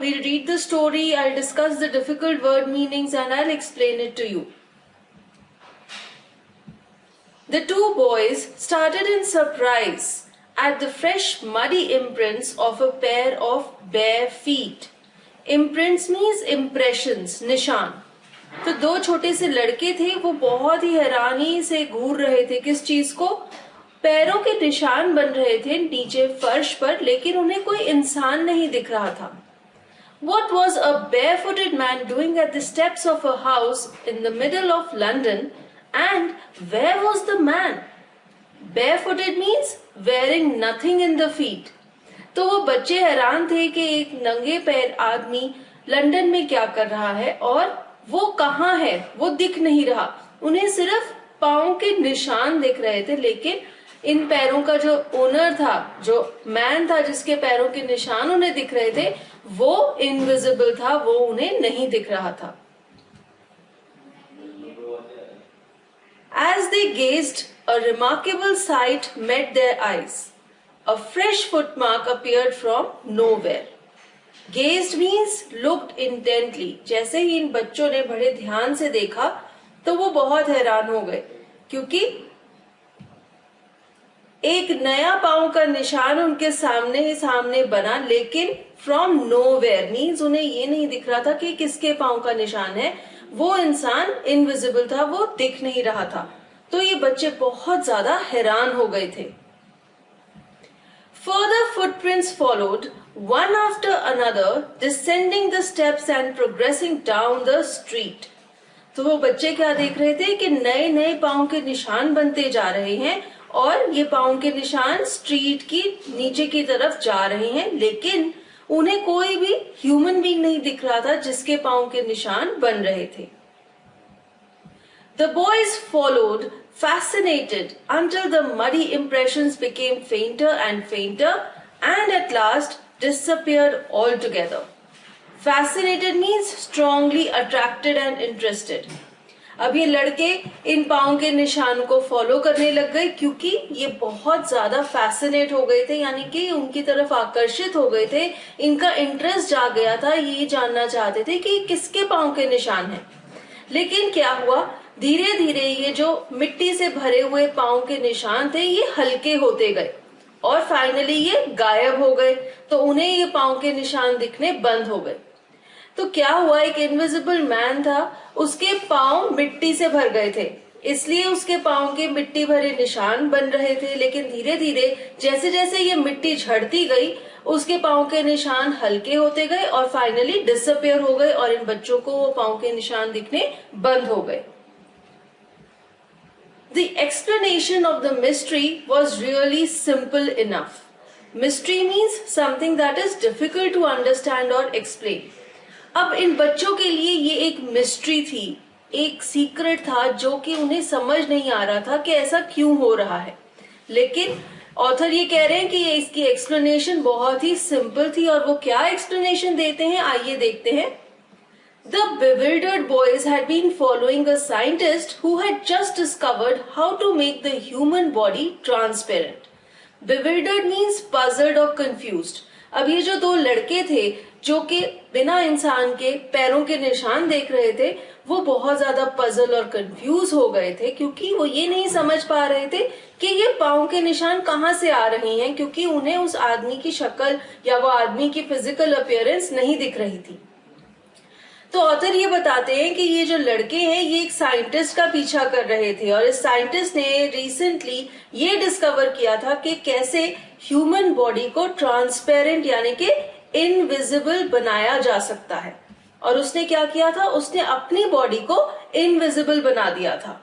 We'll read the story, I'll discuss the difficult word meanings and I'll explain it to you. The two boys started in surprise at the fresh muddy imprints of a pair of bare feet. Imprints means impressions, निशान. तो दो छोटे से लड़के थे, वो बहुत ही हैरानी से घूर रहे थे किस चीज को? पैरों के निशान बन रहे थे नीचे फर्श पर, लेकिन उन्हें कोई इंसान नहीं दिख रहा था. What was a barefooted man doing at the steps of a house in the middle of London, and where was the man? Barefooted means wearing nothing in the feet. तो वो बच्चे हैरान थे कि एक नंगे पैर आदमी लंदन में क्या कर रहा है और वो कहाँ है, वो दिख नहीं रहा. उन्हें सिर्फ पाँव के निशान दिख रहे थे, लेकिन इन पैरों का जो ओनर था, जो मैन था जिसके पैरों के निशान उन्हें दिख रहे थे, वो इनविजिबल था, वो उन्हें नहीं दिख रहा था. As they gazed, a remarkable sight met their eyes. A fresh footmark appeared from nowhere. Gazed means looked intently. जैसे ही इन बच्चों ने बड़े ध्यान से देखा तो वो बहुत हैरान हो गए, क्योंकि एक नया पांव का निशान उनके सामने ही सामने बना, लेकिन फ्रॉम नोवेयर मीन्स उन्हें ये नहीं दिख रहा था कि किसके पांव का निशान है. वो इंसान इनविजिबल था, वो दिख नहीं रहा था. तो ये बच्चे बहुत ज्यादा हैरान हो गए थे. Further footprints followed, one after another, descending the steps and progressing down the street. तो वो बच्चे क्या देख रहे थे कि नए नए पांव के निशान बनते जा रहे हैं और ये पांव के निशान स्ट्रीट की नीचे की तरफ जा रहे हैं, लेकिन उन्हें कोई भी ह्यूमन बीइंग नहीं दिख रहा था जिसके पांव के निशान बन रहे थे. The boys followed, fascinated, until the muddy impressions became fainter and fainter and at last disappeared altogether. Fascinated means strongly attracted and interested. अब ये लड़के इन पाँव के निशान को फॉलो करने लग गए, क्योंकि ये बहुत ज्यादा फैसिनेट हो गए थे, यानी कि उनकी तरफ आकर्षित हो गए थे. इनका इंटरेस्ट जाग गया था, ये जानना चाहते थे कि किसके पाँव के निशान हैं. लेकिन क्या हुआ, धीरे धीरे ये जो मिट्टी से भरे हुए पाँव के निशान थे ये हल्के होते गए और फाइनली ये गायब हो गए. तो उन्हें ये पाँव के निशान दिखने बंद हो गए. तो क्या हुआ, एक इनविजिबल मैन था, उसके पाँव मिट्टी से भर गए थे, इसलिए उसके पाँव के मिट्टी भरे निशान बन रहे थे. लेकिन धीरे धीरे जैसे जैसे ये मिट्टी झड़ती गई, उसके पाँव के निशान हल्के होते गए और फाइनली डिसअपियर हो गए और इन बच्चों को वो पाँव के निशान दिखने बंद हो गए. The explanation of the mystery was really simple enough. Mystery means something that is difficult to understand or explain. अब इन बच्चों के लिए ये एक मिस्ट्री थी, एक सीक्रेट था जो कि उन्हें समझ नहीं आ रहा था कि ऐसा क्यों हो रहा है. लेकिन ऑथर ये कह रहे हैं कि ये इसकी एक्सप्लेनेशन बहुत ही सिंपल थी. और वो क्या एक्सप्लेनेशन देते हैं, आइए देखते हैं. The bewildered boys had been following a scientist who had just discovered how to make the human body transparent. Bewildered means puzzled or confused. अब ये जो दो लड़के थे जो कि बिना इंसान के पैरों के निशान देख रहे थे, वो बहुत ज्यादा पजल और कंफ्यूज हो गए थे, क्योंकि वो ये नहीं समझ पा रहे थे कि ये पाँव के निशान कहाँ से आ रहे हैं, क्योंकि उन्हें उस आदमी की शक्ल या वो आदमी की फिजिकल अपीयरेंस नहीं दिख रही थी. तो ऑथर ये बताते हैं कि ये जो लड़के हैं ये एक साइंटिस्ट का पीछा कर रहे थे और इस साइंटिस्ट ने रिसेंटली ये डिस्कवर किया था कि कैसे ह्यूमन बॉडी को ट्रांसपेरेंट यानी कि इनविजिबल बनाया जा सकता है. और उसने क्या किया था, उसने अपनी बॉडी को इनविजिबल बना दिया था.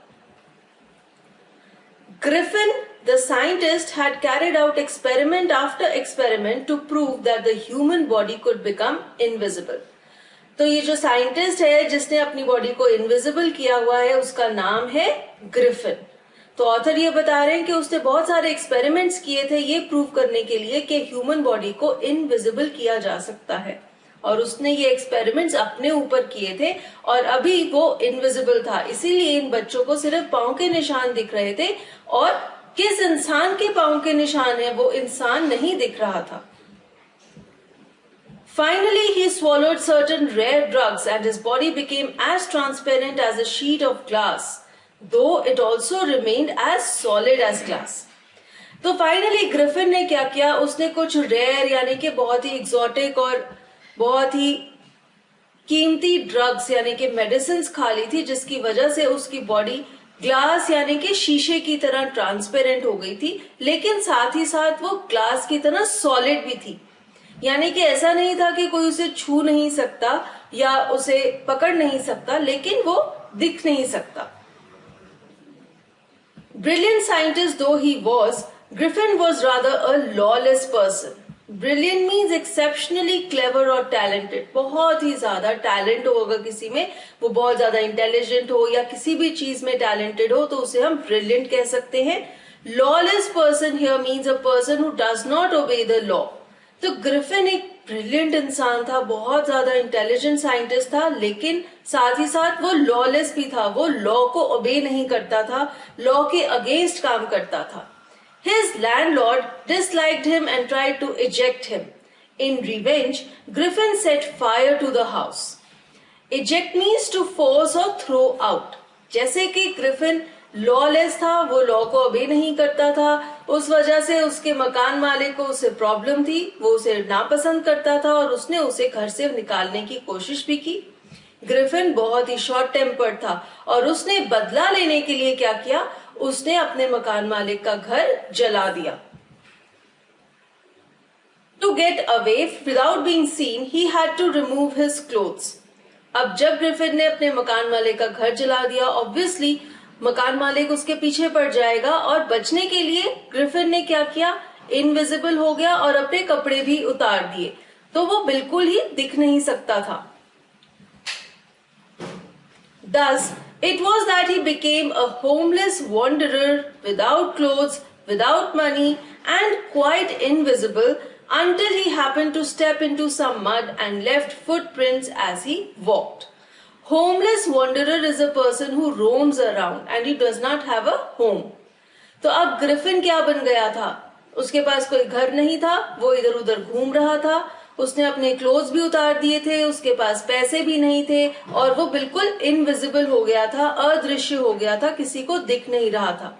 Griffin, the scientist, had carried out experiment after experiment to prove that the human body could become invisible. तो ये जो साइंटिस्ट है जिसने अपनी बॉडी को इनविजिबल किया हुआ है, उसका नाम है ग्रिफिन. तो ऑथर ये बता रहे हैं कि उसने बहुत सारे एक्सपेरिमेंट्स किए थे ये प्रूव करने के लिए कि ह्यूमन बॉडी को इनविजिबल किया जा सकता है. और उसने ये एक्सपेरिमेंट्स अपने ऊपर किए थे और अभी वो इनविजिबल था, इसीलिए इन बच्चों को सिर्फ पाँव के निशान दिख रहे थे और किस इंसान के पाँव के निशान है वो इंसान नहीं दिख रहा था. Finally, he swallowed certain rare drugs and his body became as transparent as a sheet of glass, though it also remained as solid as glass. तो फाइनली ग्रिफिन ने क्या किया, उसने कुछ रेयर यानी कि बहुत ही एग्जॉटिक और बहुत ही कीमती ड्रग्स यानी कि मेडिसिन खा ली थी, जिसकी वजह से उसकी बॉडी ग्लास यानी कि शीशे की तरह ट्रांसपेरेंट हो गई थी, लेकिन साथ ही साथ वो ग्लास की तरह सॉलिड भी थी। यानी कि ऐसा नहीं था कि कोई उसे छू नहीं सकता या उसे पकड़ नहीं सकता, लेकिन वो दिख नहीं सकता। Brilliant scientist though he was, Griffin was rather a lawless person. Brilliant means exceptionally clever or talented. बहुत ही ज्यादा टैलेंट होगा किसी में, वो बहुत ज्यादा इंटेलिजेंट हो या किसी भी चीज में टैलेंटेड हो तो उसे हम ब्रिलियंट कह सकते हैं। Lawless person here means a person who does not obey the law. तो ग्रिफिन एक ब्रिलियंट इंसान था, बहुत ज्यादा इंटेलिजेंट साइंटिस्ट था, लेकिन साथ ही साथ वो लॉलेस भी था। वो लॉ को ओबे नहीं करता था, लॉ के अगेंस्ट काम करता था। His landlord disliked him and tried to eject him. In revenge, Griffin set fire to the house. Eject means to force or throw out. जैसे कि ग्रिफिन लॉलेस था, वो लॉ को ओबे नहीं करता था, उस वजह से उसके मकान मालिक को उसे प्रॉब्लम थी, वो उसे नापसंद करता था और उसने उसे घर से निकालने की कोशिश भी की। ग्रिफिन बहुत ही शॉर्ट टेम्पर्ड था और उसने बदला लेने के लिए क्या किया, उसने अपने मकान मालिक का घर जला दिया। To get away without being seen, he had to remove his clothes. अब जब ग्रिफिन ने अपने मकान मालिक का घर जला दिया, ऑब्वियसली मकान मालिक उसके पीछे पड़ जाएगा और बचने के लिए ग्रिफिन ने क्या किया, इनविजिबल हो गया और अपने कपड़े भी उतार दिए, तो वो बिल्कुल ही दिख नहीं सकता था। Thus, it was that he became a homeless wanderer without clothes, without money, and quite invisible until he happened to step into some mud and left footprints as he walked. Homeless wanderer is a person who roams around and he does not have a home. तो अब Griffin क्या बन गया था, उसके पास कोई घर नहीं था, वो इधर उधर घूम रहा था, उसने अपने क्लोथ्स भी उतार दिए थे, उसके पास पैसे भी नहीं थे और वो बिल्कुल इनविजिबल हो गया था, अदृश्य हो गया था, किसी को दिख नहीं रहा था।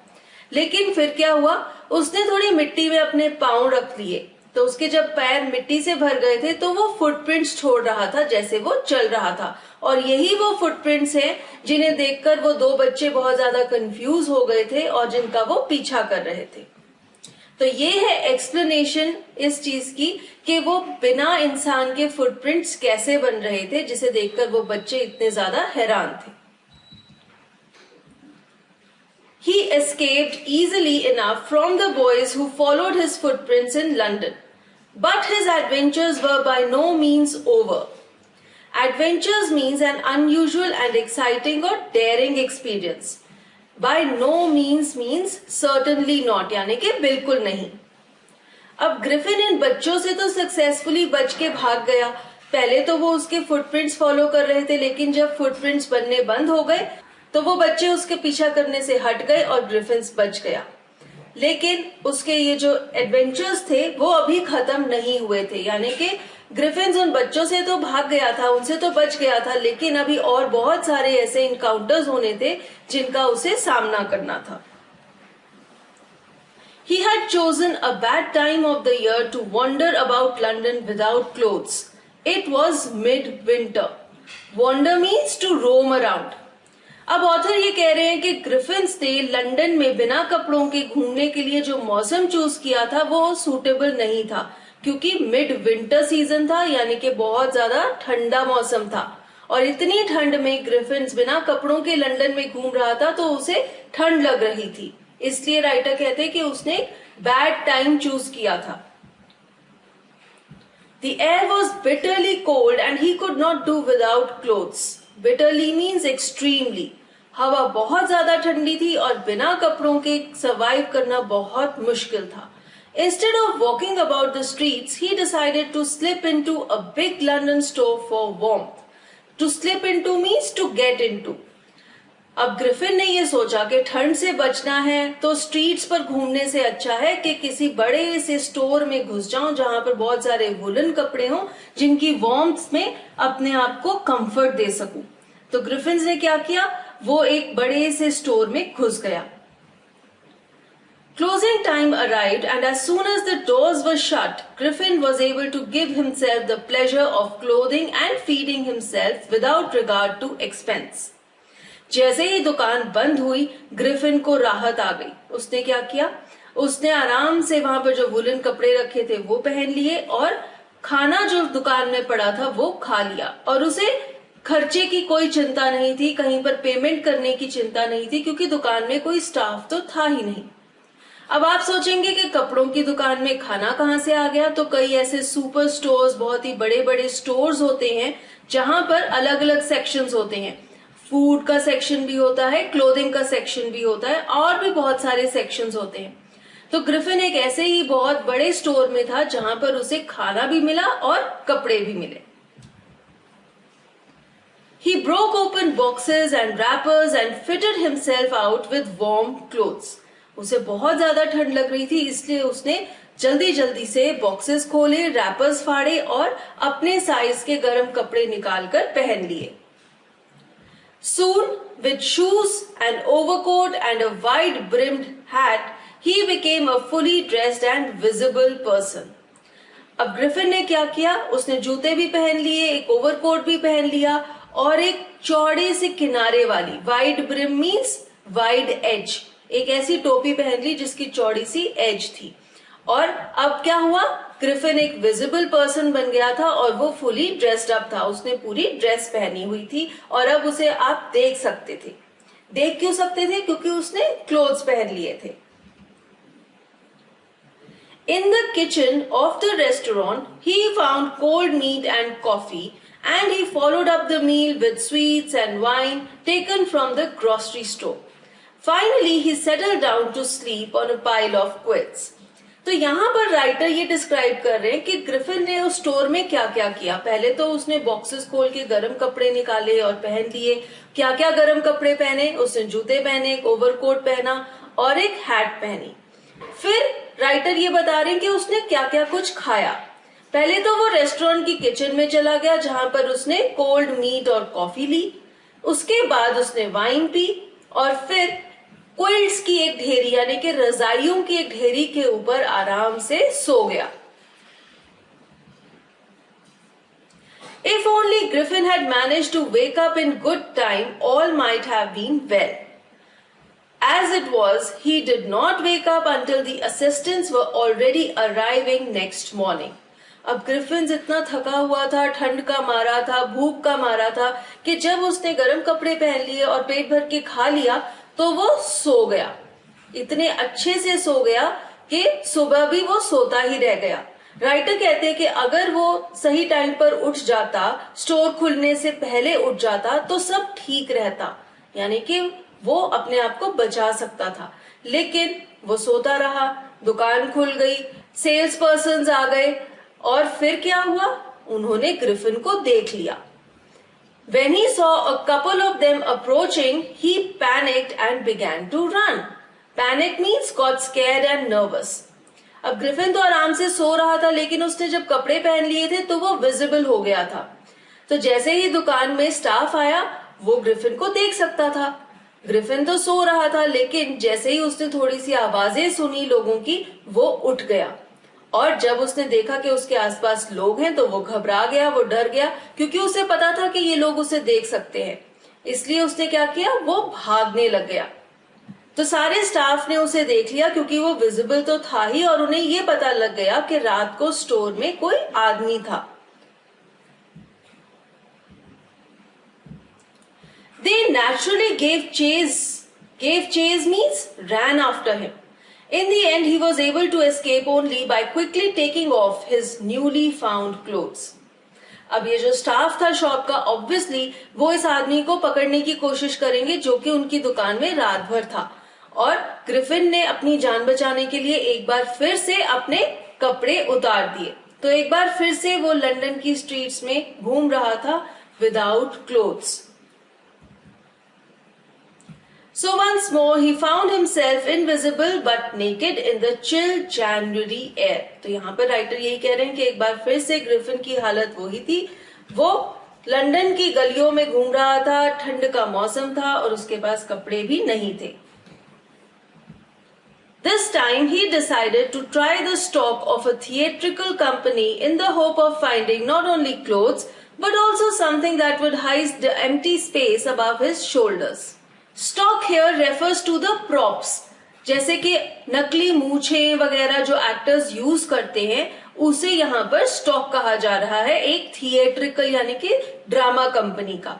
लेकिन फिर क्या हुआ, उसने थोड़ी मिट्टी में अपने पांव रख लिए, तो उसके जब पैर मिट्टी से भर गए थे तो वो फुटप्रिंट्स छोड़ रहा था जैसे वो चल रहा था, और यही वो फुटप्रिंट्स हैं जिन्हें देखकर वो दो बच्चे बहुत ज्यादा कंफ्यूज हो गए थे और जिनका वो पीछा कर रहे थे। तो ये है एक्सप्लेनेशन इस चीज की कि वो बिना इंसान के फुटप्रिंट्स कैसे बन रहे थे, जिसे देखकर वो बच्चे इतने ज्यादा हैरान थे। He escaped easily enough from the boys who followed his footprints in London, but his adventures were by no means over. Adventures means an unusual and exciting or daring experience. By no means certainly not, यानी कि बिल्कुल नहीं। अब Griffin इन बच्चों से तो successfully बच के भाग गया। पहले तो वो उसके फुटप्रिंट्स फॉलो कर रहे थे, लेकिन जब फुटप्रिंट्स बनने बंद हो गए तो वो बच्चे उसके पीछा करने से हट गए और ग्रिफिन बच गया। लेकिन उसके ये जो एडवेंचर्स थे वो अभी खत्म नहीं हुए थे, यानी कि ग्रिफिन उन बच्चों से तो भाग गया था, उनसे तो बच गया था, लेकिन अभी और बहुत सारे ऐसे इनकाउंटर्स होने थे जिनका उसे सामना करना था। He had chosen a bad time of the year to wander about London without clothes. It was mid-winter. Wander means to roam around. अब ऑथर ये कह रहे हैं कि ग्रिफिन्स ने लंदन में बिना कपड़ों के घूमने के लिए जो मौसम चूज किया था वो सूटेबल नहीं था, क्योंकि मिड विंटर सीजन था, यानी कि बहुत ज्यादा ठंडा मौसम था, और इतनी ठंड में ग्रिफिन्स बिना कपड़ों के लंदन में घूम रहा था तो उसे ठंड लग रही थी। इसलिए राइटर कहते हैं कि उसने बैड टाइम चूज किया था। The air was bitterly cold and he could not do without clothes. Bitterly means extremely. हवा बहुत ज्यादा ठंडी थी और बिना कपड़ों के सर्वाइव करना बहुत मुश्किल था। Instead of walking about the streets, he decided to slip into a big London store for warmth. To slip into means to get into. अब ग्रिफिन ने ये सोचा कि ठंड से बचना है तो स्ट्रीट्स पर घूमने से अच्छा है कि किसी बड़े से स्टोर में घुस जाऊं जहां पर बहुत सारे वुलन कपड़े हों जिनकी वार्मथ में अपने आप को कंफर्ट दे सकूं। तो ग्रिफिन ने क्या किया, वो एक बड़े से स्टोर में घुस गया। Closing time arrived, and as soon as the doors were shut, Griffin was able to give himself the pleasure of clothing and feeding himself without regard to expense. जैसे ही दुकान बंद हुई, ग्रिफिन को राहत आ गई। उसने क्या किया, उसने आराम से वहां पर जो वुलन कपड़े रखे थे वो पहन लिए और खाना जो दुकान में पड़ा था वो खा लिया, और उसे खर्चे की कोई चिंता नहीं थी, कहीं पर पेमेंट करने की चिंता नहीं थी, क्योंकि दुकान में कोई स्टाफ तो था ही नहीं। अब आप सोचेंगे कि कपड़ों की दुकान में खाना कहां से आ गया, तो कई ऐसे सुपर स्टोर्स, बहुत ही बड़े बड़े स्टोर्स होते हैं जहां पर अलग अलग सेक्शंस होते हैं। फूड का सेक्शन भी होता है, क्लोथिंग का सेक्शन भी होता है, और भी बहुत सारे सेक्शंस होते हैं। तो ग्रिफिन एक ऐसे ही बहुत बड़े स्टोर में था जहां पर उसे खाना भी मिला और कपड़े भी मिले। He broke open boxes and wrappers and fitted himself out with warm clothes. उसे बहुत ज्यादा ठंड लग रही थी, इसलिए उसने जल्दी जल्दी से बॉक्सेस खोले, रैपर्स फाड़े और अपने साइज के गर्म कपड़े निकालकर पहन लिए। Soon, with shoes, an overcoat and a wide-brimmed hat, he became a fully dressed and visible person. अब ग्रिफिन ने क्या किया, उसने जूते भी पहन लिए, एक ओवरकोट भी पहन लिया और एक चौड़े से किनारे वाली, wide brim means wide edge, एक ऐसी टोपी पहन ली जिसकी चौड़ी सी एज थी। और अब क्या हुआ, ग्रिफिन एक विजिबल पर्सन बन गया था और वो फुली ड्रेस्ड अप था। उसने पूरी ड्रेस पहनी हुई थी और अब उसे आप देख सकते थे। देख क्यों सकते थे, क्योंकि उसने क्लोथ्स पहन लिए थे। In the kitchen of the restaurant, he found cold meat and coffee, and he followed up the meal with sweets and wine taken from the grocery store. Finally, he settled down to sleep on a pile of quilts. तो यहाँ पर writer ये describe कर रहे हैं कि Griffin ने उस स्टोर में क्या क्या किया। पहले तो उसने बॉक्सेस खोल के गर्म कपड़े निकाले और पहन लिए। क्या क्या गर्म कपड़े पहने, उसने जूते पहने, एक ओवरकोट पहना और एक हैट पहनी। फिर राइटर ये बता रहे हैं कि उसने क्या क्या कुछ खाया। पहले तो वो रेस्टोरेंट की किचन में चला गया जहां पर उसने कोल्ड मीट और कॉफी ली। उसके बाद उसने वाइन पी और फिर क्विल्ट्स की एक ढेरी यानी कि रजाइयों की एक ढेरी के ऊपर आराम से सो गया। If only Griffin had managed to wake up in good time, all might have been well. As it was, he did not wake up until the assistants were already arriving next morning. अब Griffin इतना थका हुआ था, ठंड का मारा था, भूख का मारा था कि जब उसने गर्म कपड़े पहन लिए और पेट भर के खा लिया तो वो सो गया। इतने अच्छे से सो गया कि सुबह भी वो सोता ही रह गया। राइटर कहते हैं कि अगर वो सही टाइम पर उठ जाता, स्टोर खुलने से पहले उठ जाता तो सब ठीक रहता, यानी कि वो अपने आप को बचा सकता था। लेकिन वो सोता रहा, दुकान खुल गई, सेल्स पर्सन आ गए और फिर क्या हुआ, उन्होंने ग्रिफिन को देख लिया। When he saw a couple of them approaching, he panicked and began to run. Panic means got scared and nervous. अब ग्रिफिन तो आराम से सो रहा था, लेकिन उसने जब कपड़े पहन लिए थे तो वो विजिबल हो गया था। तो जैसे ही दुकान में स्टाफ आया, वो ग्रिफिन को देख सकता था। ग्रिफिन तो सो रहा था, लेकिन जैसे ही उसने थोड़ी सी आवाजें सुनी लोगों की, वो उठ गया। और जब उसने देखा कि उसके आसपास लोग हैं तो वो घबरा गया, वो डर गया, क्योंकि उसे पता था कि ये लोग उसे देख सकते हैं। इसलिए उसने क्या किया, वो भागने लग गया। तो सारे स्टाफ ने उसे देख लिया क्योंकि वो विजिबल तो था ही, और उन्हें ये पता लग गया कि रात को स्टोर में कोई आदमी था। They naturally gave chase. Gave chase means ran after him. In the end, he was able to escape only by quickly taking off his newly found clothes. अब ये जो स्टाफ था शॉप का, ऑब्वियसली वो इस आदमी को पकड़ने की कोशिश करेंगे जो कि उनकी दुकान में रात भर था। और ग्रिफिन ने अपनी जान बचाने के लिए एक बार फिर से अपने कपड़े उतार दिए। तो एक बार फिर से वो लंदन की स्ट्रीट्स में घूम रहा था without clothes. So once more he found himself invisible but naked in the chill January air. तो यहाँ पर राइटर यही कह रहे हैं कि एक बार फिर से ग्रिफिन की हालत वही थी. वो लंदन की गलियों में घूम रहा था, ठंड का मौसम था और उसके पास कपड़े भी नहीं थे. This time he decided to try the stock of a theatrical company in the hope of finding not only clothes but also something that would hide the empty space above his shoulders. Stock here refers to the props. जैसे कि नकली मूछें वगैरह जो actors use करते हैं उसे यहाँ पर स्टॉक कहा जा रहा है, एक थिएट्रिकल यानी कि ड्रामा कंपनी का.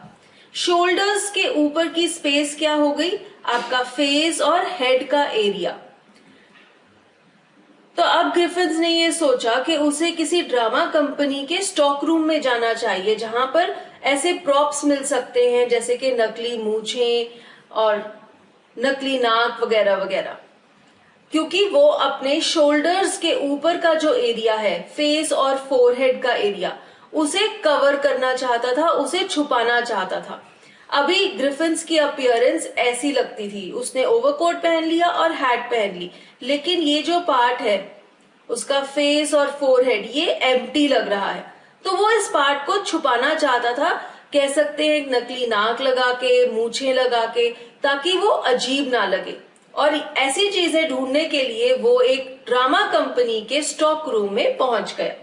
शोल्डर्स के ऊपर की स्पेस क्या हो गई? आपका फेस और हेड का एरिया. तो अब ग्रिफिन्स ने ये सोचा कि उसे किसी ड्रामा कंपनी के स्टॉक रूम में जाना चाहिए जहां पर ऐसे प्रॉप्स मिल सकते हैं जैसे कि नकली मूछें और नकली नाक वगैरह वगैरह, क्योंकि वो अपने शोल्डर्स के ऊपर का जो एरिया है, फेस और फोरहेड का एरिया, उसे कवर करना चाहता था, उसे छुपाना चाहता था. अभी ग्रिफिन्स की अपीयरेंस ऐसी लगती थी. उसने ओवरकोट पहन लिया और हैट पहन ली, लेकिन ये जो पार्ट है उसका फेस और फोरहेड ये एम्प्टी लग रहा है. तो वो इस पार्ट को छुपाना चाहता था, कह सकते हैं नकली नाक लगा के, मूछें लगा के, ताकि वो अजीब ना लगे. और ऐसी चीजें ढूंढने के लिए वो एक ड्रामा कंपनी के स्टॉक रूम में पहुंच गया.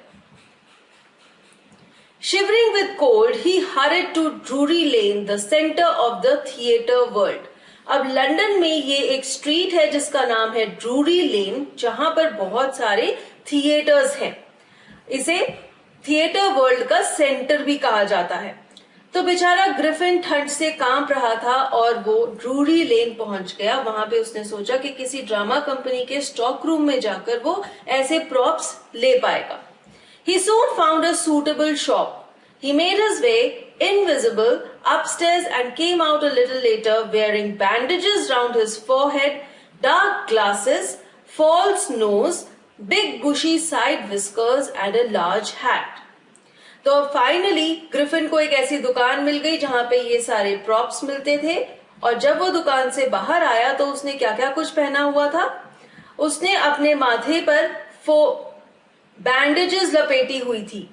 Shivering with cold, he hurried to Drury Lane, the center of the theatre world. अब लंदन में ये एक स्ट्रीट है जिसका नाम है ड्रूरी लेन, जहां पर बहुत सारे थिएटर्स हैं. इसे थिएटर वर्ल्ड का सेंटर भी कहा जाता है. तो बेचारा ग्रिफिन ठंड से कांप रहा था और वो ड्रूरी लेन पहुंच गया. वहां पे उसने सोचा कि किसी ड्रामा कंपनी के स्टॉक रूम में जाकर वो ऐसे प्रॉप्स ले पाएगा. He soon found a suitable shop. He made his way invisible upstairs and came out a little later wearing bandages round his forehead, dark glasses, false nose, big bushy side whiskers and a large hat. तो finally Griffin को एक ऐसी दुकान मिल गई जहां पे ये सारे प्रॉप्स मिलते थे. और जब वो दुकान से बाहर आया तो उसने क्या क्या कुछ पहना हुआ था. उसने अपने माथे पर बैंडेजेस लपेटी हुई थी,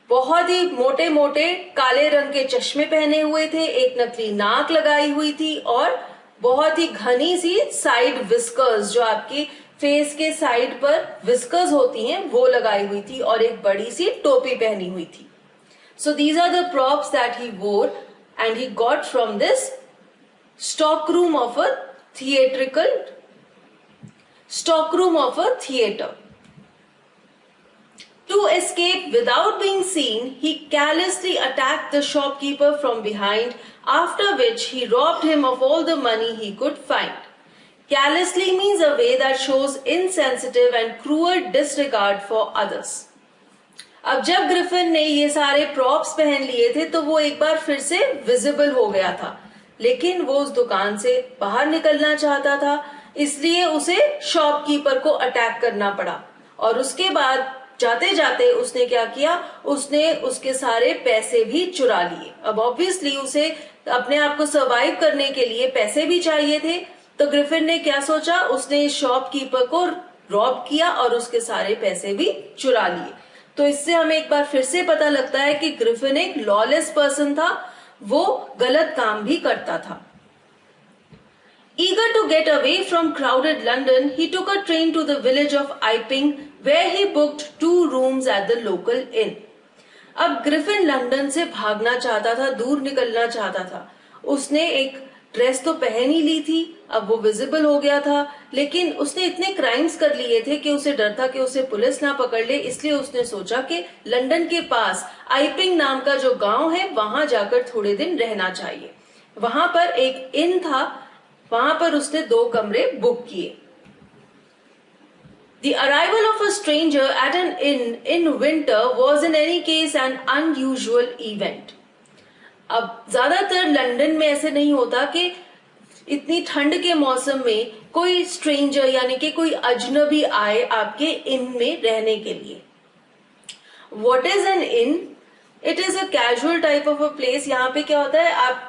बहुत ही मोटे मोटे काले रंग के चश्मे पहने हुए थे, एक नकली नाक लगाई हुई थी और बहुत ही घनी सी साइड विस्कर्स, जो आपकी फेस के साइड पर विस्कर्स होती हैं, वो लगाई हुई थी और एक बड़ी सी टोपी पहनी हुई थी. So these are the props that he wore and he got from this stock room of a theatre. To escape without being seen, he callously attacked the shopkeeper from behind, after which he robbed him of all the money he could find. Callously means a way that shows insensitive and cruel disregard for others. अब जब Griffin ने ये सारे props पहन लिए थे तो वो एक बार फिर से विजिबल हो गया था, लेकिन वो उस दुकान से बाहर निकलना चाहता था, इसलिए उसे शॉपकीपर को अटैक करना पड़ा. और उसके बाद जाते जाते उसने क्या किया, उसने उसके सारे पैसे भी चुरा लिए. अब ऑब्वियसली उसे अपने आप को सर्वाइव करने के लिए पैसे भी चाहिए थे, तो ग्रिफिन ने क्या सोचा, उसने इस शॉपकीपर को रॉब किया और उसके सारे पैसे भी चुरा लिए. तो इससे हमें एक बार फिर से पता लगता है कि ग्रिफिन एक लॉलेस पर्सन था, वो गलत काम भी करता था. Eager to get away from crowded London, he took a train to the village of Iping, where he booked 2 rooms at the local inn. अब ग्रिफिन लंदन से भागना चाहता था, दूर निकलना चाहता था. उसने एक ड्रेस तो पहन ही ली थी, अब वो विजिबल हो गया था, लेकिन उसने इतने क्राइम्स कर लिए थे कि उसे डर था कि उसे पुलिस ना पकड़ ले, इसलिए उसने सोचा कि लंदन के पास आइपिंग नाम का जो गांव है वहां जाकर थोड़े दिन रहना चाहिए. वहां पर एक इन था, वहां पर उसने 2 कमरे बुक किए. The arrival of a stranger at an inn in winter was in any case an unusual event. अब ज्यादातर लंदन में ऐसे नहीं होता कि इतनी ठंड के मौसम में कोई स्ट्रेंजर यानी कि कोई अजनबी आए आपके इन में रहने के लिए. What is an inn? It is a casual type of a place. यहाँ पे क्या होता है, आप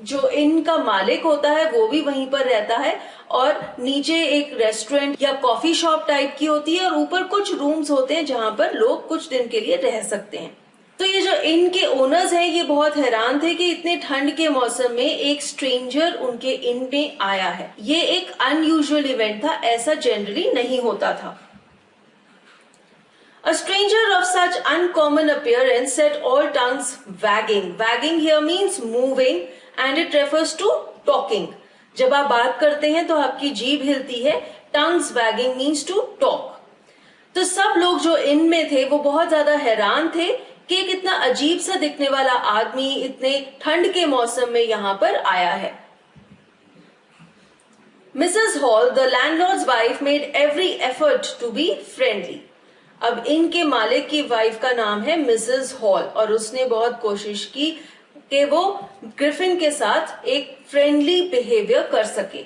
जो इन का मालिक होता है वो भी वहीं पर रहता है और नीचे एक रेस्टोरेंट या कॉफी शॉप टाइप की होती है और ऊपर कुछ रूम्स होते हैं जहां पर लोग कुछ दिन के लिए रह सकते हैं। तो ये जो इन के ओनर्स हैं ये बहुत हैरान थे कि इतने ठंड के मौसम में एक स्ट्रेंजर उनके इन में आया है। ये एक अनयूजुअल इवेंट था, ऐसा जनरली नहीं होता था। A stranger of such uncommon appearance set all tongues wagging. Wagging here means moving and it refers to talking. जब आप बात करते हैं तो आपकी जीभ हिलती है। Tongues wagging means to talk. तो सब लोग जो इन में थे वो बहुत ज्यादा हैरान थे कि एक इतना अजीब सा दिखने वाला आदमी इतने ठंड के मौसम में यहाँ पर आया है। Mrs. Hall, the landlord's wife, made every effort to be friendly. अब इनके मालिक की वाइफ का नाम है मिसेस हॉल और उसने बहुत कोशिश की कि वो ग्रिफिन के साथ एक फ्रेंडली बिहेवियर कर सके।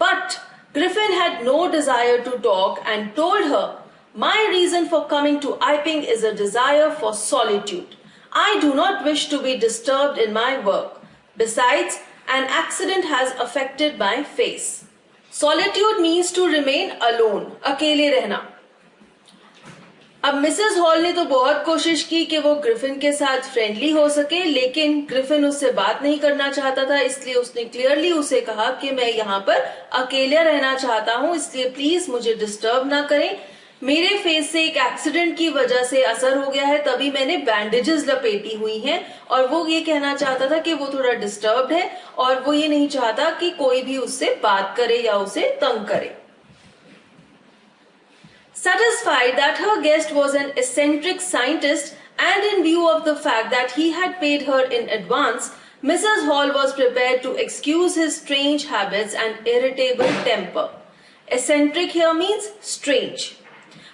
But Griffin had no desire to talk and told her, my reason for coming to Iping is a desire for solitude. I do not wish to be disturbed in my work. Besides an accident has affected my face. Solitude means to remain alone, अकेले रहना। अब Mrs hall ने तो बहुत कोशिश की कि वो ग्रिफिन के साथ फ्रेंडली हो सके, लेकिन ग्रिफिन उससे बात नहीं करना चाहता था, इसलिए उसने क्लियरली उसे कहा कि मैं यहाँ पर अकेले रहना चाहता हूँ, इसलिए प्लीज मुझे डिस्टर्ब ना करें। मेरे फेस से एक एक्सीडेंट की वजह से असर हो गया है, तभी मैंने बैंडेजेस लपेटी हुई हैं। और वो ये कहना चाहता था कि वो थोड़ा डिस्टर्ब्ड है और वो ये नहीं चाहता कि कोई भी उससे बात करे या उसे तंग करे। Satisfied that her guest was an eccentric scientist and in view of the fact that he had paid her in advance, Mrs. Hall was prepared to excuse his strange habits and irritable temper. Eccentric here means strange.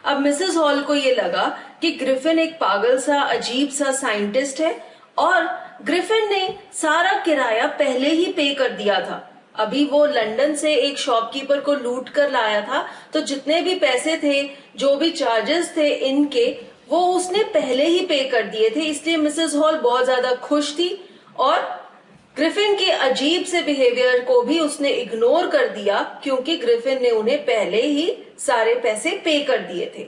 अब Mrs Hall को ये लगा कि Griffin एक पागल सा अजीब सा साइंटिस्ट है और ग्रिफिन ने सारा किराया पहले ही पे कर दिया था। अभी वो लंदन से एक शॉपकीपर को लूट कर लाया था, तो जितने भी पैसे थे, जो भी चार्जेस थे इनके, वो उसने पहले ही पे कर दिए थे। इसलिए मिसेस हॉल बहुत ज्यादा खुश थी और ग्रिफिन के अजीब से बिहेवियर को भी उसने इग्नोर कर दिया क्योंकि ग्रिफिन ने उन्हें पहले ही सारे पैसे पे कर दिए थे।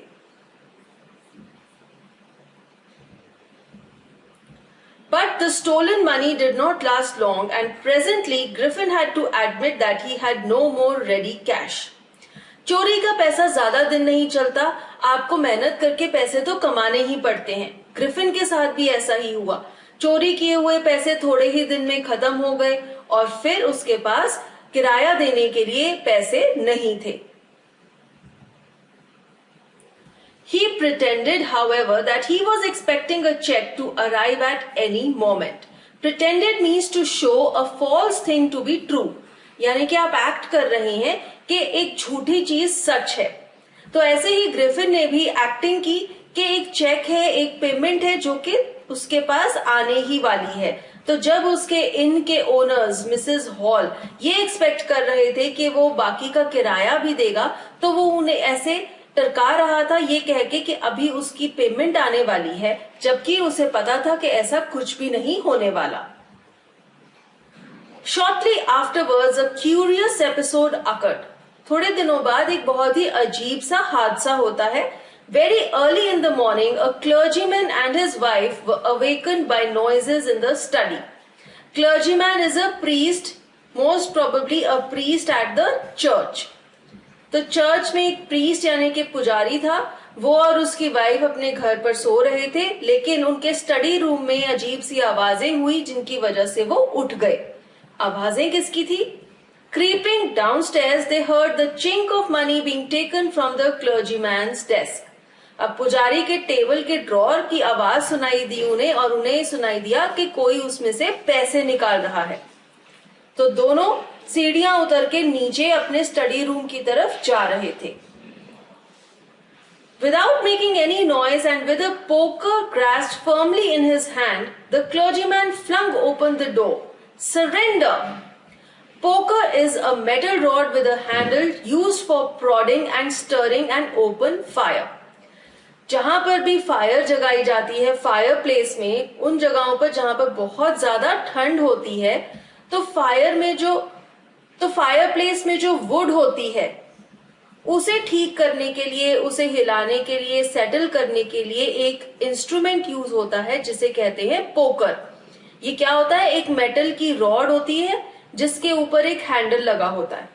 But the stolen money did not last long and presently Griffin had to admit that he had no more ready cash. चोरी का पैसा ज्यादा दिन नहीं चलता, आपको मेहनत करके पैसे तो कमाने ही पड़ते हैं। ग्रिफिन के साथ भी ऐसा ही हुआ। चोरी किए हुए पैसे थोड़े ही दिन में खत्म हो गए और फिर उसके पास किराया देने के लिए पैसे नहीं थे। He pretended, however, that he was expecting a check to arrive at any moment. Pretended means to show a false thing to be true. यानी कि आप एक्ट कर रहे हैं कि एक झूठी चीज सच है। तो ऐसे ही ग्रिफिन ने भी एक्टिंग की कि एक चेक है, एक पेमेंट है जो कि उसके पास आने ही वाली है। तो जब उसके इनके ओनर्स मिसेस हॉल ये एक्सपेक्ट कर रहे थे कि वो बाकी का किराया भी देगा, तो वो उन्हें ऐसे टरका रहा था ये कह के कि अभी उसकी पेमेंट आने वाली है, जबकि उसे पता था कि ऐसा कुछ भी नहीं होने वाला। Shortly afterwards, a curious episode occurred. थोड़े दिनों बाद एक बहुत ही अजीब सा हादसा होता है। Very early in the morning, a clergyman and his wife were awakened by noises in the study. Clergyman is a priest, most probably a priest at the church. तो चर्च में एक प्रीस्ट यानी कि पुजारी था, वो और उसकी वाइफ अपने घर पर सो रहे थे, लेकिन उनके स्टडी रूम में अजीब सी आवाजें हुई जिनकी वजह से वो उठ गए। आवाजें किसकी थी? Creeping downstairs, they heard the chink of money being taken from the clergyman's desk. अब पुजारी के टेबल के ड्रॉर की आवाज सुनाई दी उन्हें और उन्हें सुनाई दिया कि कोई उसमें से पैसे निकाल रहा है। तो दोनों सीढ़ियां उतर के नीचे अपने स्टडी रूम की तरफ जा रहे थे। Without making any noise and with a poker grasped firmly in his hand, the clergyman flung open the door. Surrender! Poker is a metal rod with a handle used for prodding and stirring an open fire. जहां पर भी fire जगाई जाती है fire place में, उन जगहों पर जहां पर बहुत ज्यादा ठंड होती है, तो फायर प्लेस में जो वुड होती है उसे ठीक करने के लिए, उसे हिलाने के लिए, सेटल करने के लिए एक इंस्ट्रूमेंट यूज होता है जिसे कहते हैं पोकर। ये क्या होता है? एक मेटल की रॉड होती है जिसके ऊपर एक हैंडल लगा होता है।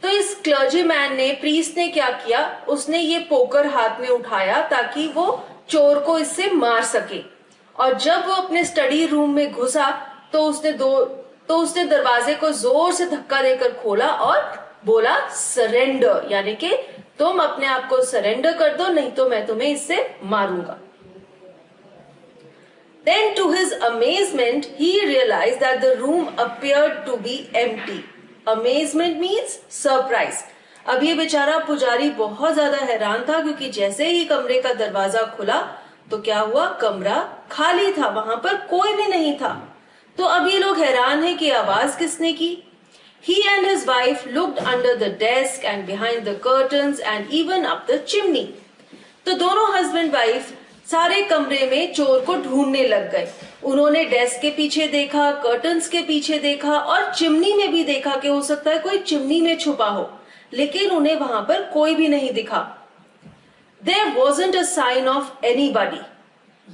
तो इस क्लर्जीमैन ने, प्रीस्ट ने क्या किया, उसने ये पोकर हाथ में उठाया ताकि वो चोर को इससे मार सके। और जब वो अपने स्टडी रूम में घुसा तो उसने दरवाजे को जोर से धक्का देकर खोला और बोला सरेंडर, यानी कि तुम अपने आप को सरेंडर कर दो, नहीं तो मैं तुम्हें इससे मारूंगा। Then to his amazement, he realized that the room appeared to be empty. Amazement means surprise. अब ये बेचारा पुजारी बहुत ज्यादा हैरान था क्योंकि जैसे ही कमरे का दरवाजा खुला तो क्या हुआ? कमरा खाली था, वहां पर कोई भी नहीं था। तो अब ये लोग हैरान हैं कि आवाज किसने की। He and his wife looked under the desk and behind the curtains and even up the chimney. तो दोनों हस्बैंड वाइफ सारे कमरे में चोर को ढूंढने लग गए। उन्होंने डेस्क के पीछे देखा, कर्टन्स के पीछे देखा और चिमनी में भी देखा कि हो सकता है कोई चिमनी में छुपा हो, लेकिन उन्हें वहां पर कोई भी नहीं दिखा। There wasn't a sign of anybody.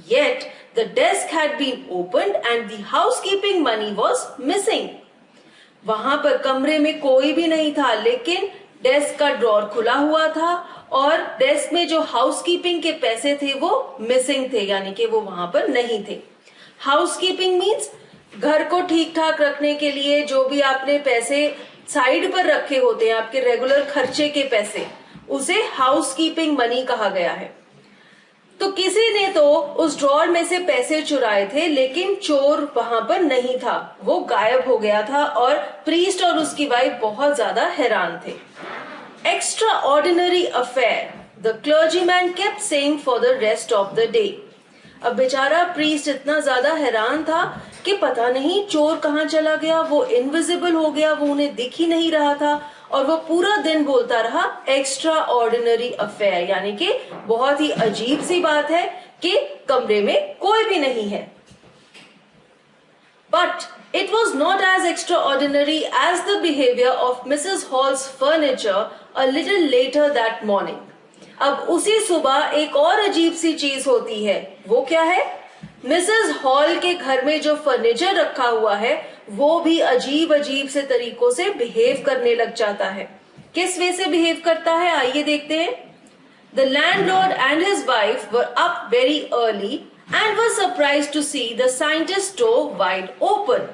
Yet the desk had been opened and the housekeeping money was missing. वहां पर कमरे में कोई भी नहीं था, लेकिन डेस्क का ड्रॉर खुला हुआ था और डेस्क में जो हाउसकीपिंग के पैसे थे वो मिसिंग थे, यानी कि वो वहां पर नहीं थे। हाउसकीपिंग मीन्स घर को ठीक ठाक रखने के लिए जो भी आपने पैसे साइड पर रखे होते हैं, आपके रेगुलर खर्चे के पैसे, उसे हाउसकीपिंग मनी कहा गया है। तो किसी ने तो उस ड्रॉर में से पैसे चुराए थे, लेकिन चोर वहां पर नहीं था, वो गायब हो गया था और प्रीस्ट और उसकी वाइफ बहुत ज्यादा हैरान थे। Extraordinary affair, the clergyman kept saying for the rest of the day. अब बेचारा प्रीस्ट इतना ज्यादा हैरान था कि पता नहीं चोर कहाँ चला गया, वो इनविजिबल हो गया, वो उन्हें दिख ही नहीं रहा था, और वो पूरा दिन बोलता रहा एक्स्ट्रा ऑर्डिनरी अफेयर, यानी कि बहुत ही अजीब सी बात है कि कमरे में कोई भी नहीं है। But it was not as extraordinary as the behavior of Mrs. Hall's furniture a little later that morning. अब उसी सुबह एक और अजीब सी चीज होती है। वो क्या है? मिसेस हॉल के घर में जो फर्नीचर रखा हुआ है वो भी अजीब अजीब से तरीकों से बिहेव करने लग जाता है। किस वे से बिहेव करता है, आइए देखते हैं। The landlord and his wife were up very early and were surprised to see the scientist's door wide open.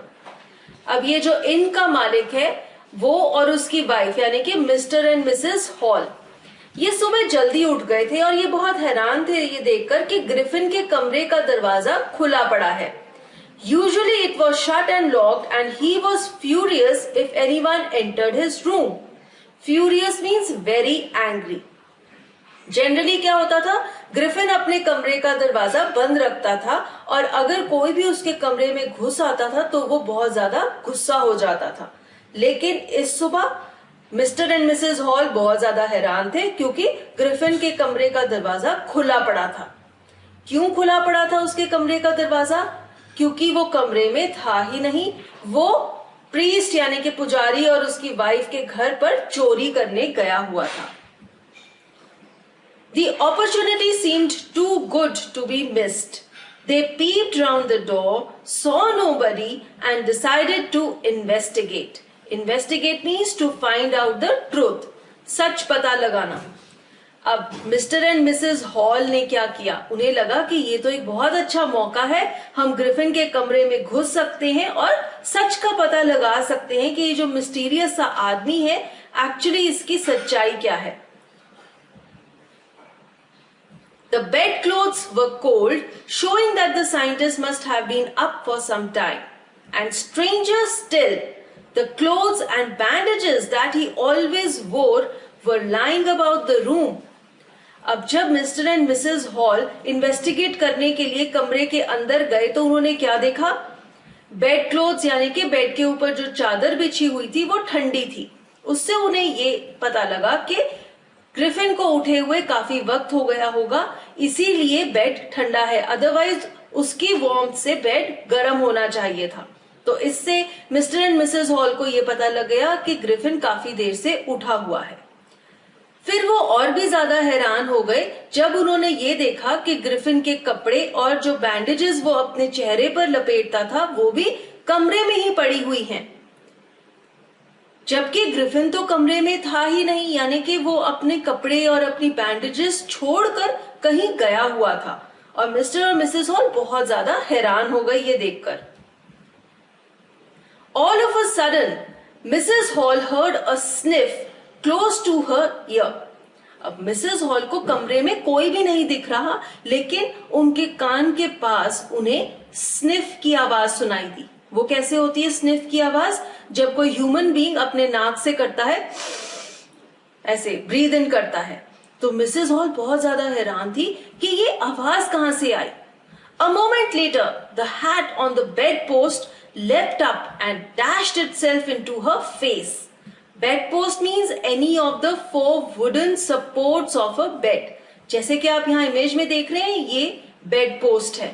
अब ये जो इन का मालिक है वो और उसकी वाइफ यानी कि मिस्टर एंड मिसेस हॉल, ये सुबह जल्दी उठ गए थे और ये बहुत हैरान थे ये देखकर कि ग्रिफिन के कमरे का दरवाजा खुला पड़ा है। Usually it was shut and locked and he was furious if anyone entered his room. Furious means very angry. Generally क्या होता था, ग्रिफिन अपने कमरे का दरवाजा बंद रखता था और अगर कोई भी उसके कमरे में घुस आता था तो वो बहुत ज्यादा गुस्सा हो जाता था। लेकिन इस सुबह मिस्टर एंड मिसेस हॉल बहुत ज्यादा हैरान थे क्योंकि ग्रिफिन के कमरे का दरवाजा खुला पड़ा था। क्यों खुला पड़ा था उसके कमरे का दरवाजा? क्योंकि वो कमरे में था ही नहीं, वो प्रीस्ट यानी कि पुजारी और उसकी वाइफ के घर पर चोरी करने गया हुआ था। The opportunity seemed too good to be missed. They peeped round the door, saw nobody and decided to investigate. Investigate means to find out the truth. सच पता लगाना। अब मिस्टर एंड मिसेस हॉल ने क्या किया, उन्हें लगा कि ये तो एक बहुत अच्छा मौका है, हम ग्रिफिन के कमरे में घुस सकते हैं और सच का पता लगा सकते हैं कि ये जो मिस्टीरियस सा आदमी है एक्चुअली इसकी सच्चाई क्या है। The bedclothes were cold, showing that the scientist must have been up for some time. And stranger still, the clothes and bandages that he always wore were lying about the room. अब जब mister and Mrs hall investigate करने के लिए कमरे के अंदर गए तो उन्होंने क्या देखा? बेड क्लोथ्स यानी कि बेड के ऊपर जो चादर बिछी हुई थी वो ठंडी थी। उससे उन्हें ये पता लगा कि ग्रिफिन को उठे हुए काफी वक्त हो गया होगा, इसीलिए बेड ठंडा है, अदरवाइज उसकी वार्मथ से बेड गर्म होना चाहिए था। तो इससे मिस्टर एंड मिसेस हॉल को यह पता लग गया कि ग्रिफिन काफी देर से उठा हुआ है। फिर वो और भी ज्यादा हैरान हो गए जब उन्होंने ये देखा कि ग्रिफिन के कपड़े और जो बैंडेजेस वो अपने चेहरे पर लपेटता था वो भी कमरे में ही पड़ी हुई हैं, जबकि ग्रिफिन तो कमरे में था ही नहीं, यानी कि वो अपने कपड़े और अपनी बैंडेजेस छोड़कर कहीं गया हुआ था। और मिस्टर और मिसेस हॉल बहुत ज्यादा हैरान हो गए ये देखकर। All of a sudden Mrs Hall heard a sniff close to her ear. अब मिसेस हॉल को कमरे में कोई भी नहीं दिख रहा, लेकिन उनके कान के पास उन्हें स्निफ की आवाज सुनाई दी। वो कैसे होती है स्निफ की आवाज? जब कोई ह्यूमन बीइंग अपने नाक से करता है, ऐसे ब्रीद इन करता है। तो मिसेस हॉल बहुत ज्यादा हैरान थी कि ये आवाज कहां से आई। A moment later the hat on the bedpost leapt up and dashed itself into her face. Bedpost means any of the 4 wooden supports of a bed. जैसे कि आप यहाँ इमेज में देख रहे हैं, ये बेड पोस्ट है।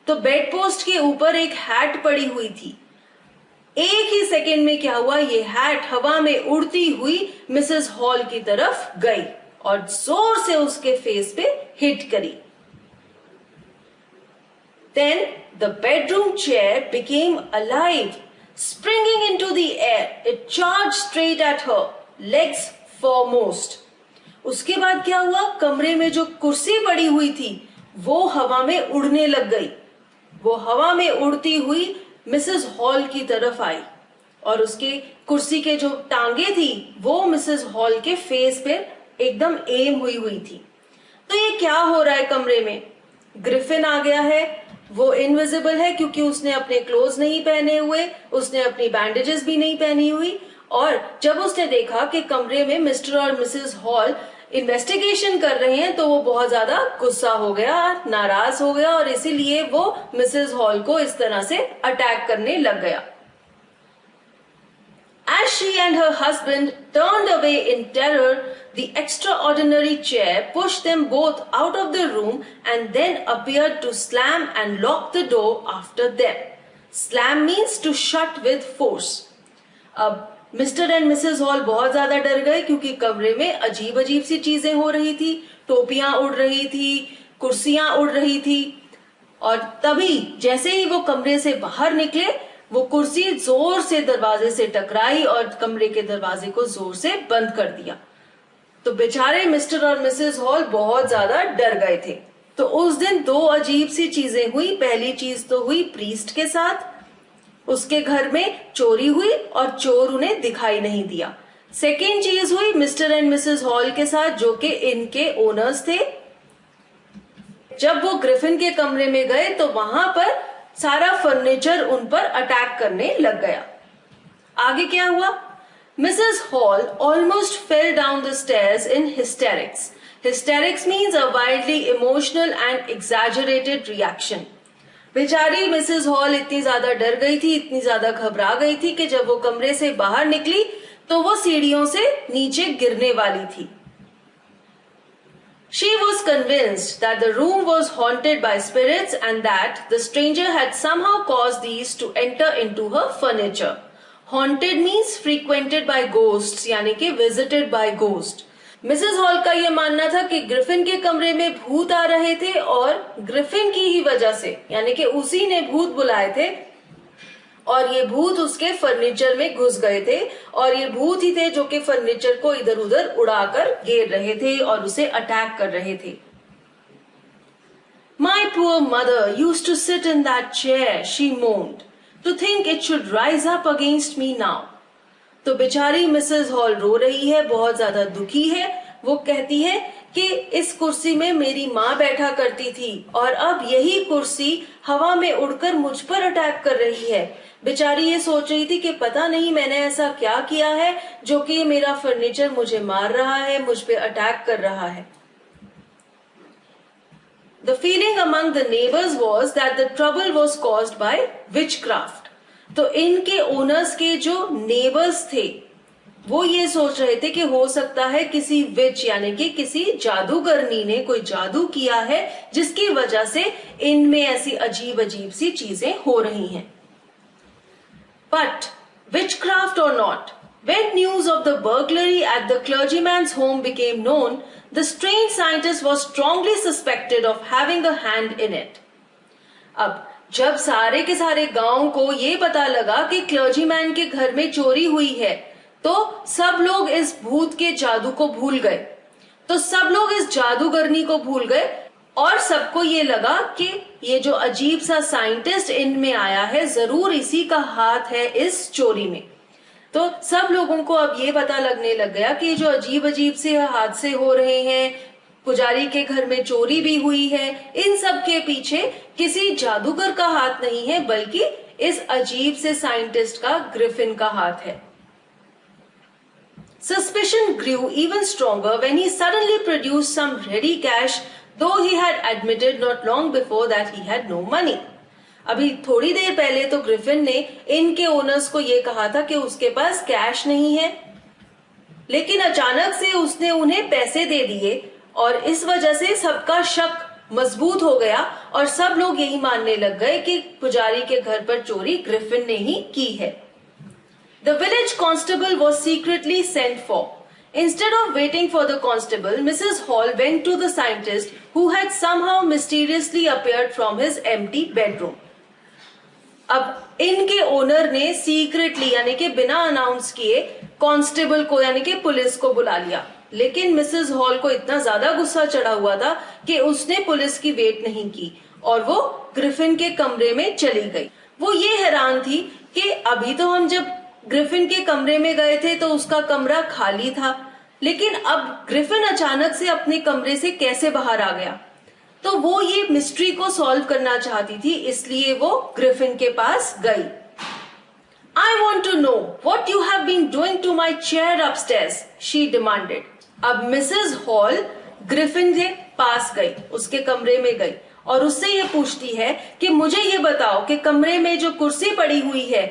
तो बेड पोस्ट के ऊपर एक हैट पड़ी हुई थी। एक ही सेकेंड में क्या हुआ, ये हैट हवा में उड़ती हुई मिसेस हॉल की तरफ गई और जोर से उसके फेस पे हिट करी। Then the bedroom chair became alive. Springing into the air, it charged straight at her, legs foremost. उसके बाद क्या हुआ, कमरे में जो कुर्सी पड़ी हुई थी वो हवा में उड़ने लग गई। वो हवा में उड़ती हुई मिसेस हॉल की तरफ आई और उसके कुर्सी के जो टांगे थी वो मिसेस हॉल के फेस पे एकदम एम हुई थी। तो ये क्या हो रहा है कमरे में? ग्रिफिन आ गया है, वो इनविजिबल है क्योंकि उसने अपने क्लोथ नहीं पहने हुए, उसने अपनी बैंडेजेस भी नहीं पहनी हुई। और जब उसने देखा कि कमरे में मिस्टर और मिसेस हॉल इन्वेस्टिगेशन कर रहे हैं तो वो बहुत ज्यादा गुस्सा हो गया, नाराज हो गया और इसीलिए वो मिसेस हॉल को इस तरह से अटैक करने लग गया। As she and her husband turned away in terror, the extraordinary chair pushed them both out of the room and then appeared to slam and lock the door after them. Slam means to shut with force. अब mister and Mrs hall बहुत ज्यादा डर गए क्योंकि कमरे में अजीब अजीब सी चीजें हो रही थी, टोपियां उड़ रही थी, कुर्सियां उड़ रही थी। और तभी जैसे ही वो कमरे से बाहर निकले, वो कुर्सी जोर से दरवाजे से टकराई और कमरे के दरवाजे को जोर से बंद कर दिया। तो बेचारे मिस्टर और मिसेस हॉल बहुत ज्यादा डर गए थे। तो उस दिन 2 अजीब सी चीजें हुई। पहली चीज तो हुई प्रीस्ट के साथ, उसके घर में चोरी हुई और चोर उन्हें दिखाई नहीं दिया। सेकेंड चीज हुई मिस्टर एंड मिसेस हॉल के साथ, जो कि इनके ओनर्स थे। जब वो ग्रिफिन के कमरे में गए तो वहां पर सारा फर्नीचर उन पर अटैक करने लग गया। आगे क्या हुआ? Mrs hall almost fell down the stairs in hysterics. Hysterics means a wildly emotional and exaggerated reaction. बेचारी मिसेस हॉल इतनी ज्यादा डर गई थी, इतनी ज्यादा घबरा गई थी कि जब वो कमरे से बाहर निकली तो वो सीढ़ियों से नीचे गिरने वाली थी। She was convinced that the room was haunted by spirits and that the stranger had somehow caused these to enter into her furniture. Haunted means frequented by ghosts, यानी कि visited by ghost. Mrs hall का यह मानना था कि Griffin के कमरे में भूत आ रहे थे और ग्रिफिन की ही वजह से, यानी कि उसी ने भूत बुलाए थे और ये भूत उसके फर्नीचर में घुस गए थे और ये भूत ही थे जो कि फर्नीचर को इधर उधर उड़ाकर गिर रहे थे और उसे अटैक कर रहे थे। My poor mother used to sit in that chair, she moaned, to think it should rise up against me now. तो बेचारी मिसेस हॉल रो रही है, बहुत ज्यादा दुखी है। वो कहती है कि इस कुर्सी में मेरी माँ बैठा करती थी और अब यही कुर्सी हवा में उड़कर मुझ पर अटैक कर रही है। बेचारी ये सोच रही थी कि पता नहीं मैंने ऐसा क्या किया है जो कि मेरा फर्नीचर मुझे मार रहा है, मुझ पे अटैक कर रहा है। The feeling among the neighbors was that the trouble was caused by witchcraft. तो इनके ओनर्स के जो नेबर्स थे वो ये सोच रहे थे कि हो सकता है किसी विच यानी कि किसी जादूगरनी ने कोई जादू किया है जिसकी वजह से इनमें ऐसी अजीब अजीब सी चीजें हो रही हैं। But witchcraft or not, when news of the burglary at the clergyman's home became known, the strange scientist was strongly suspected of having a hand in it. अब जब सारे के सारे गांव को ये पता लगा कि क्लर्जीमैन के घर में चोरी हुई है, तो सब लोग इस भूत के जादू को भूल गए। तो सब लोग इस जादूगरनी को भूल गए और सबको ये लगा कि ये जो अजीब सा साइंटिस्ट इनमें आया है जरूर इसी का हाथ है इस चोरी में। तो सब लोगों को अब ये पता लगने लग गया कि जो अजीब अजीब से हादसे हो रहे हैं, पुजारी के घर में चोरी भी हुई है, इन सब के पीछे किसी जादूगर का हाथ नहीं है बल्कि इस अजीब से साइंटिस्ट का ग्रिफिन का हाथ है। Suspicion grew even stronger when he suddenly produced some ready cash, though he had admitted not long before that he had no money. अभी थोड़ी देर पहले तो ग्रिफिन ने इनके ओनर्स को ये कहा था कि उसके पास कैश नहीं है, लेकिन अचानक से उसने उन्हें पैसे दे दिए और इस वजह से सबका शक मजबूत हो गया और सब लोग यही मानने लग गए कि पुजारी के घर पर चोरी ग्रिफिन ने ही की है। The village constable was secretly sent for. Instead of waiting for the constable, Mrs. Hall went to the scientist who had somehow mysteriously appeared from his empty bedroom. अब इनके ओनर ने सीक्रेटली यानी कि बिना announce किए constable को यानी कि पुलिस को बुला लिया, लेकिन मिसेस हॉल को इतना ज्यादा गुस्सा चढ़ा हुआ था कि उसने पुलिस की वेट नहीं की और वो ग्रिफिन के कमरे में चली गई। वो ये हैरान थी कि अभी तो हम जब ग्रिफिन के कमरे में गए थे तो उसका कमरा खाली था, लेकिन अब ग्रिफिन अचानक से अपने कमरे से कैसे बाहर आ गया। तो वो ये मिस्ट्री को सॉल्व करना चाहती थी, इसलिए वो ग्रिफिन के पास गई। I want to know what you have been doing to my chair upstairs, she demanded. अब मिसेस हॉल ग्रिफिन के पास गई, उसके कमरे में गई और उससे ये पूछती है कि मुझे ये बताओ कि कमरे में जो कुर्सी पड़ी हुई है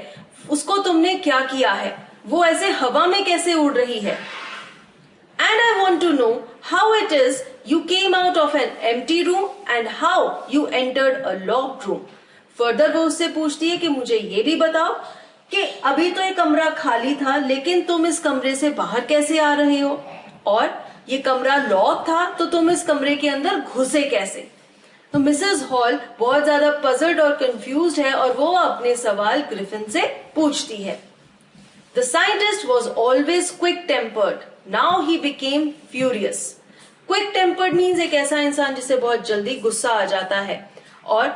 उसको तुमने क्या किया है, वो ऐसे हवा में कैसे उड़ रही है। And I want to know how it is you came out of an empty room and how you entered a locked room. Further वो उससे पूछती है कि मुझे ये भी बताओ कि अभी तो ये कमरा खाली था लेकिन तुम इस कमरे से बाहर कैसे आ रहे हो, और ये कमरा लॉक था तो तुम इस कमरे के अंदर घुसे कैसे। तो मिसेस हॉल बहुत ज्यादा पजल्ड और कंफ्यूज्ड है और वो अपने सवाल ग्रिफिन से पूछती है। The scientist was always quick tempered, now he became furious. Quick tempered means एक ऐसा इंसान जिसे बहुत जल्दी गुस्सा आ जाता है, और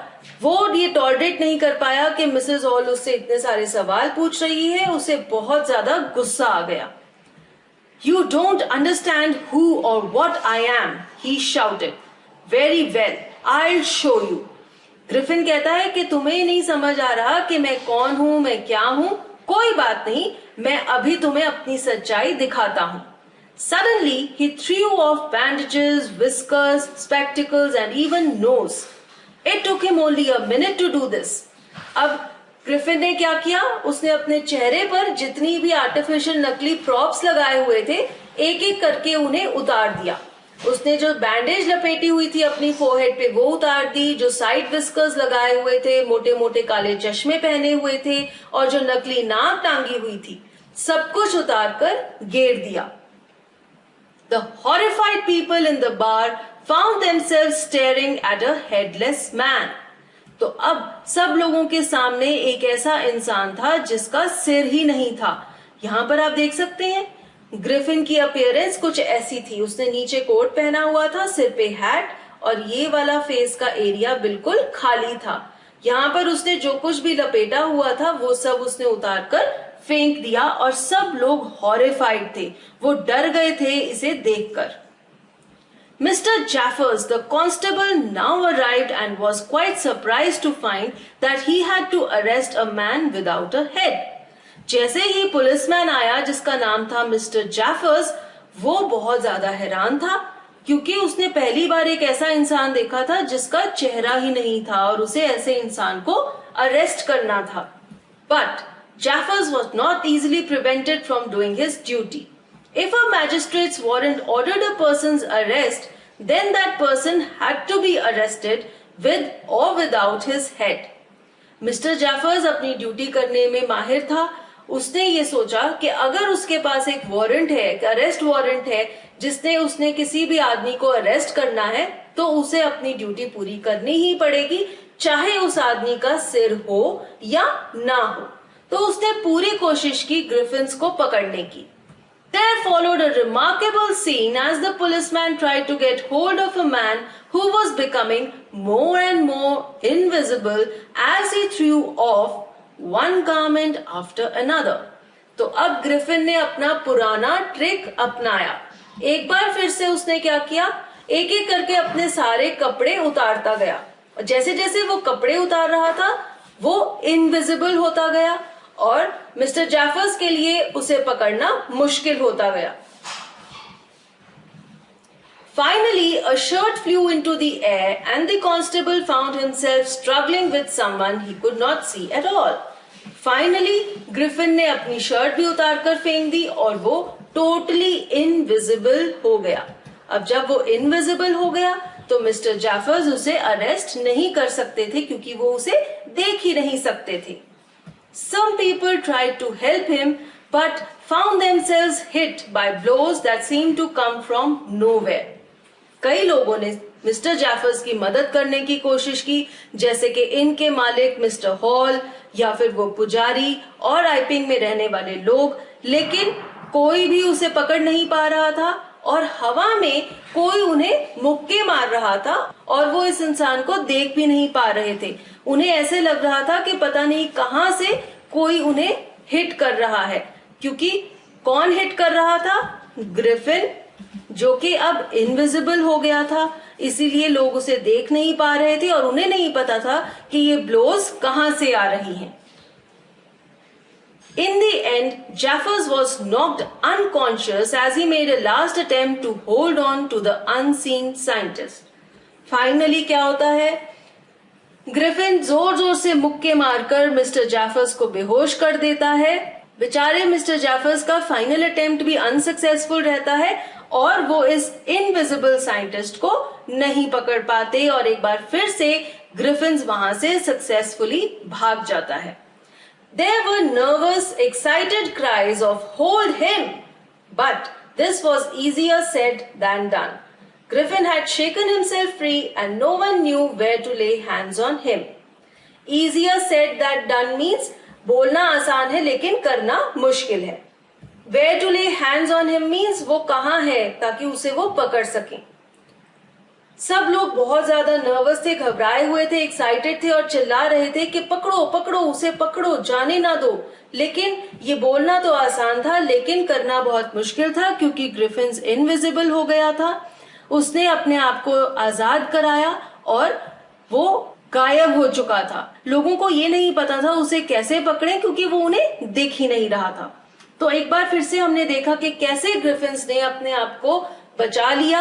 वो ये टॉलरेट नहीं कर पाया कि मिसेस हॉल उससे इतने सारे सवाल पूछ रही है, उसे बहुत ज्यादा गुस्सा आ गया। You don't understand who or what I am, he shouted. Very well, I'll show you. Griffin कहता है कि तुम्हें नहीं समझ आ रहा कि मैं कौन हूं, मैं क्या हूं। कोई बात नहीं, मैं अभी तुम्हें अपनी सच्चाई दिखाता हूं। Suddenly, he threw off bandages, whiskers, spectacles and even nose. It took him only a minute to do this. अब ग्रिफिन ने क्या किया, उसने अपने चेहरे पर जितनी भी आर्टिफिशियल नकली प्रॉप्स लगाए हुए थे एक एक करके उन्हें उतार दिया। उसने जो बैंडेज लपेटी हुई थी अपनी फोरहेड पे वो उतार दी, जो साइड विस्कर्स लगाए हुए थे, मोटे मोटे काले चश्मे पहने हुए थे और जो नकली नाक टांगी हुई थी, सब कुछ उतार कर गेर दिया। The horrified people in the bar found themselves staring at a headless man. तो अब सब लोगों के सामने एक ऐसा इंसान था जिसका सिर ही नहीं था। यहाँ पर आप देख सकते हैं ग्रिफिन की अपीयरेंस कुछ ऐसी थी। उसने नीचे कोट पहना हुआ था, सिर पे हैट, और ये वाला फेस का एरिया बिल्कुल खाली था। यहाँ पर उसने जो कुछ भी लपेटा हुआ था वो सब उसने उतार कर फेंक दिया और सब लोग हॉरिफाइड थे, वो डर गए थे इसे देखकर। Mr. Jaffers, the constable, now arrived and was quite surprised to find that he had to arrest a man without a head. जैसे ही पुलिसमैन आया जिसका नाम था मिस्टर जैफर्स, वो बहुत ज्यादा हैरान था क्योंकि उसने पहली बार एक ऐसा इंसान देखा था जिसका चेहरा ही नहीं था और उसे ऐसे इंसान को अरेस्ट करना था। But Jaffers was not easily prevented from doing his duty. If a magistrate's warrant ordered a person's arrest, then that person had to be arrested with or without his head. Mister Jaffers अपनी duty करने में माहिर था. उसने ये सोचा कि अगर उसके पास एक वारंट है, एक अरेस्ट वारंट है, जिसने उसने किसी भी आदमी को अरेस्ट करना है, तो उसे अपनी ड्यूटी पूरी करनी ही पड़ेगी, चाहे उस आदमी का सिर हो या ना हो. तो उसने पूरी कोशिश की ग्रिफिन्स को पकड़ने की. There followed a remarkable scene as the policeman tried to get hold of a man who was becoming more and more invisible as he threw off one garment after another. तो अब Griffin ने अपना पुराना trick अपनाया. एक बार फिर से उसने क्या किया, एक एक करके अपने सारे कपड़े उतारता गया. और जैसे जैसे वो कपड़े उतार रहा था, वो इनविजिबल होता गया और मिस्टर जाफर्स के लिए उसे पकड़ना मुश्किल होता गया. Finally, a shirt flew into the air and the constable found himself struggling with someone he could not see at all. Finally, Griffin ने अपनी शर्ट भी उतार कर फेंक दी और वो टोटली इनविजिबल हो गया. अब जब वो इनविजिबल हो गया तो मिस्टर जाफर्स उसे अरेस्ट नहीं कर सकते थे क्योंकि वो उसे देख ही नहीं सकते थे. Some people tried to help him but found themselves hit by blows that seemed to come from nowhere. कई लोगों ने मिस्टर जाफर्स की मदद करने की कोशिश की, जैसे कि इनके मालिक मिस्टर हॉल या फिर वो पुजारी और आइपिंग में रहने वाले लोग, लेकिन कोई भी उसे पकड़ नहीं पा रहा था और हवा में कोई उन्हें मुक्के मार रहा था और वो इस इंसान को देख भी नहीं पा रहे थे. उन्हें ऐसे लग रहा था कि पता नहीं कहां से कोई उन्हें हिट कर रहा है, क्योंकि कौन हिट कर रहा था? ग्रिफिन, जो कि अब इनविजिबल हो गया था, इसीलिए लोग उसे देख नहीं पा रहे थे और उन्हें नहीं पता था कि ये ब्लोज कहां से आ रही हैं. In the end, Jaffers was knocked unconscious as he made a last attempt to hold on to the unseen scientist. Finally, क्या होता है? ग्रिफिन जोर जोर से मुक्के मारकर मिस्टर जाफर्स को बेहोश कर देता है. बेचारे मिस्टर जाफर्स का फाइनल अटेम्प्ट भी अनसक्सेसफुल रहता है और वो इस इनविजिबल साइंटिस्ट को नहीं पकड़ पाते और एक बार फिर से ग्रिफिन वहां से सक्सेसफुली भाग जाता है. There were nervous, excited cries of "Hold him!" But this was easier said than done. Griffin had shaken himself free and no one knew where to lay hands on him. Easier said than done means बोलना आसान है लेकिन करना मुश्किल है. Where to lay hands on him means वो कहाँ है ताकि उसे वो पकड़ सकें. सब लोग बहुत ज्यादा नर्वस थे, घबराए हुए थे, एक्साइटेड थे और चिल्ला रहे थे कि पकड़ो पकड़ो उसे, पकड़ो, जाने ना दो. लेकिन ये बोलना तो आसान था लेकिन करना बहुत मुश्किल था क्योंकि ग्रिफिन इनविजिबल हो गया था. उसने अपने आप को आजाद कराया और वो गायब हो चुका था. लोगों को ये नहीं पता था उसे कैसे पकड़े क्योंकि वो उन्हें दिख ही नहीं रहा था. तो एक बार फिर से हमने देखा कि कैसे ग्रिफिन ने अपने आप को बचा लिया